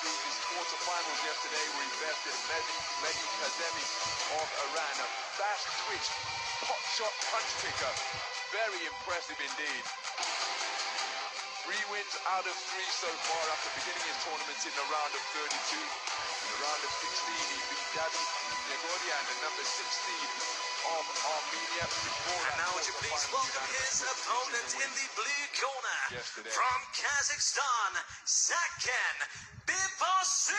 through his quarterfinals yesterday, where he bested Mehdi Kazemi of Iran. A fast twitch, pot shot punch picker. Very impressive indeed. 3 wins out of 3 so far after beginning his tournament in the round of 32. In the round of 16, he beat David Negorian, the number 6 seed of Armenia. And now would you please welcome his opponent in the blue corner, from Kazakhstan, Saken Bibosinov.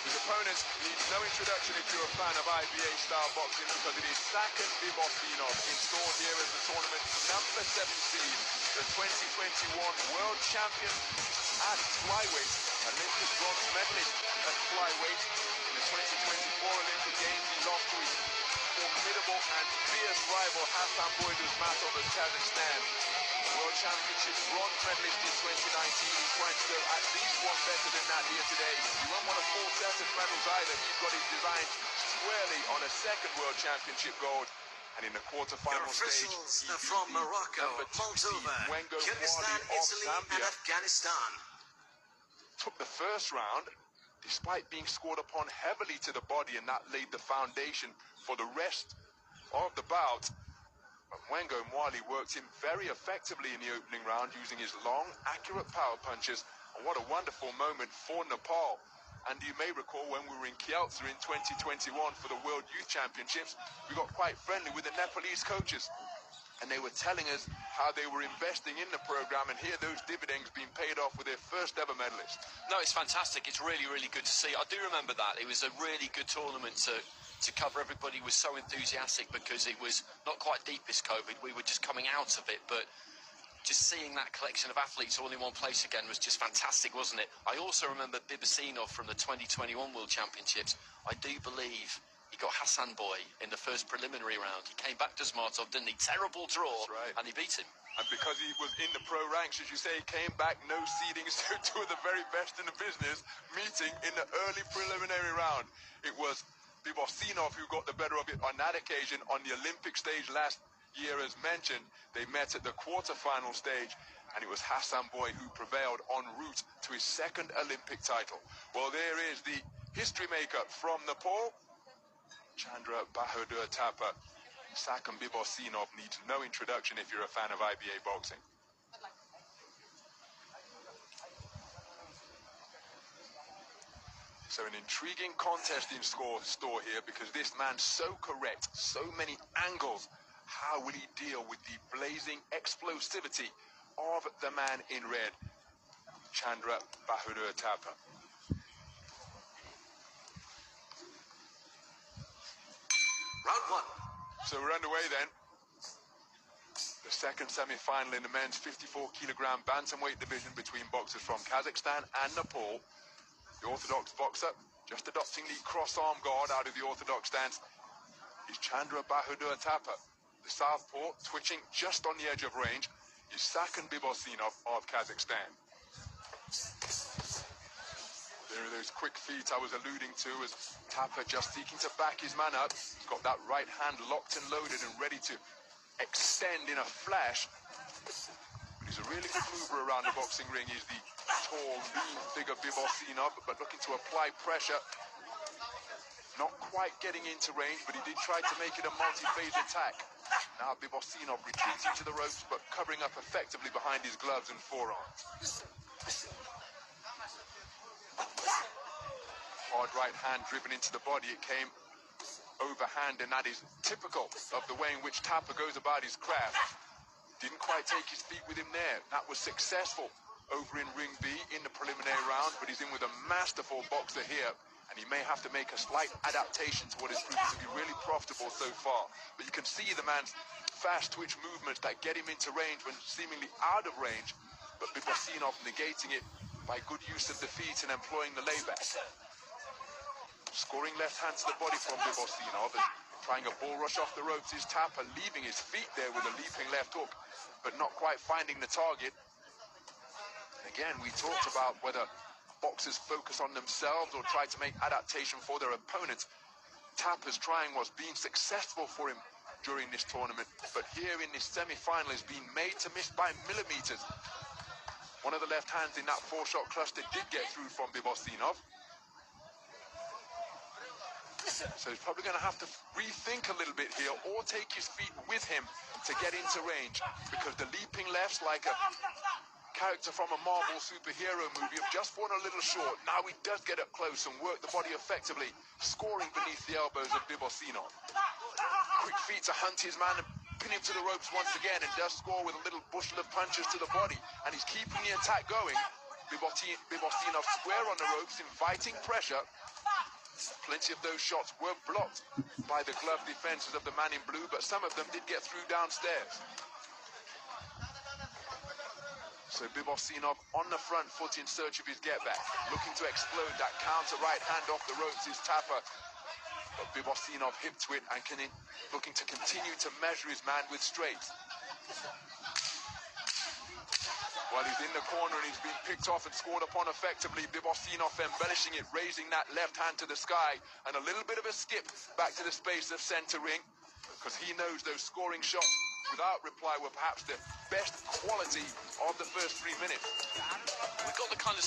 His opponent needs no introduction if you're a fan of IBA-style boxing, because it is Saken Bibosinov, installed here as the tournament's number 7 seed, the 2021 world champion at flyweight, Olympic bronze medalist at flyweight. In the 2024 Olympic Games, he lost to his formidable and fierce rival Hassan Boyduzmatov of Kazakhstan. World Championship bronze medalist in 2019. He's trying to go at least one better than that here today. He won't want a full set of medals either. He's got his design squarely on a second World Championship gold. And in the quarterfinal stage, he from Morocco, Moldova, Kyrgyzstan, Italy, and Afghanistan. Took the first round, despite being scored upon heavily to the body, and that laid the foundation for the rest of the bout. Wengo Mwali worked him very effectively in the opening round using his long, accurate power punches, and what a wonderful moment for Nepal. And you may recall when we were in Kielce in 2021 for the World Youth Championships, we got quite friendly with the Nepalese coaches, and they were telling us how they were investing in the program, and here those dividends being paid off with their first ever medalist. No, it's fantastic. It's really, really good to see. I do remember that. It was a really good tournament to cover. Everybody was so enthusiastic because it was not quite deepest COVID. We were just coming out of it, but just seeing that collection of athletes all in one place again was just fantastic, wasn't it? I also remember Bibosinov from the 2021 World Championships. I do believe he got Hassan Boy in the first preliminary round. He came back to Zmartov, didn't he? Terrible draw, right. And he beat him. And because he was in the pro ranks, as you say, he came back, no seedings, to two of the very best in the business, meeting in the early preliminary round. It was Bibosinov who got the better of it on that occasion. On the Olympic stage last year, as mentioned, they met at the quarterfinal stage, and it was Hassan Boy who prevailed en route to his second Olympic title. Well, there is the history maker from Nepal, Chandra Bahadur Thapa. Saken Bibosinov needs no introduction if you're a fan of IBA boxing. So an intriguing contest in store here, because this man's so correct, so many angles. How will he deal with the blazing explosivity of the man in red, Chandra Bahadur Thapa? Round 1. So we're underway then. The second semi-final in the men's 54-kilogram bantamweight division between boxers from Kazakhstan and Nepal. The orthodox boxer, just adopting the cross-arm guard out of the orthodox stance, is Chandra Bahadur Thapa. The southpaw, twitching just on the edge of range, is Saken Bibosinov of Kazakhstan. There are those quick feet I was alluding to, as Thapa just seeking to back his man up. He's got that right hand locked and loaded and ready to extend in a flash. But he's a really good mover around the boxing ring. He's the tall, lean figure Bibosinov, but looking to apply pressure. Not quite getting into range, but he did try to make it a multi-phase attack. Now Bibosinov retreating to the ropes, but covering up effectively behind his gloves and forearms. Hard right hand driven into the body. It came overhand, and that is typical of the way in which Thapa goes about his craft. Didn't quite take his feet with him there. That was successful over in ring B in the preliminary round, but he's in with a masterful boxer here, and he may have to make a slight adaptation to what is proving to be really profitable so far. But you can see the man's fast twitch movements that get him into range when seemingly out of range, but Bibosinov negating it by good use of the feet and employing the layback. Scoring left hand to the body from Bibosinov, and trying a bull rush off the ropes is Thapa, leaving his feet there with a leaping left hook, but not quite finding the target. And again, we talked about whether boxers focus on themselves or try to make adaptation for their opponents. Thapa's trying what's been successful for him during this tournament, but here in this semi-final has been made to miss by millimeters. One of the left hands in that 4-shot cluster did get through from Bibosinov. So he's probably going to have to rethink a little bit here, or take his feet with him to get into range, because the leaping lefts, like a character from a Marvel superhero movie, have just fallen a little short. Now he does get up close and work the body effectively, scoring beneath the elbows of Bibosinov. Quick feet to hunt his man and pin him to the ropes once again, and does score with a little bushel of punches to the body, and he's keeping the attack going. Bibosinov square on the ropes, inviting pressure. Plenty of those shots were blocked by the glove defenses of the man in blue, but some of them did get through downstairs. So Bibosinov on the front foot in search of his get-back, looking to explode that counter right hand off the ropes is Thapa. But Bibosinov hip to it and looking to continue to measure his man with straights. While he's in the corner and he's been picked off and scored upon effectively, Bibosinov embellishing it, raising that left hand to the sky, and a little bit of a skip back to the space of center ring, because he knows those scoring shots without reply were perhaps the best quality of the first 3 minutes. We've got the kind of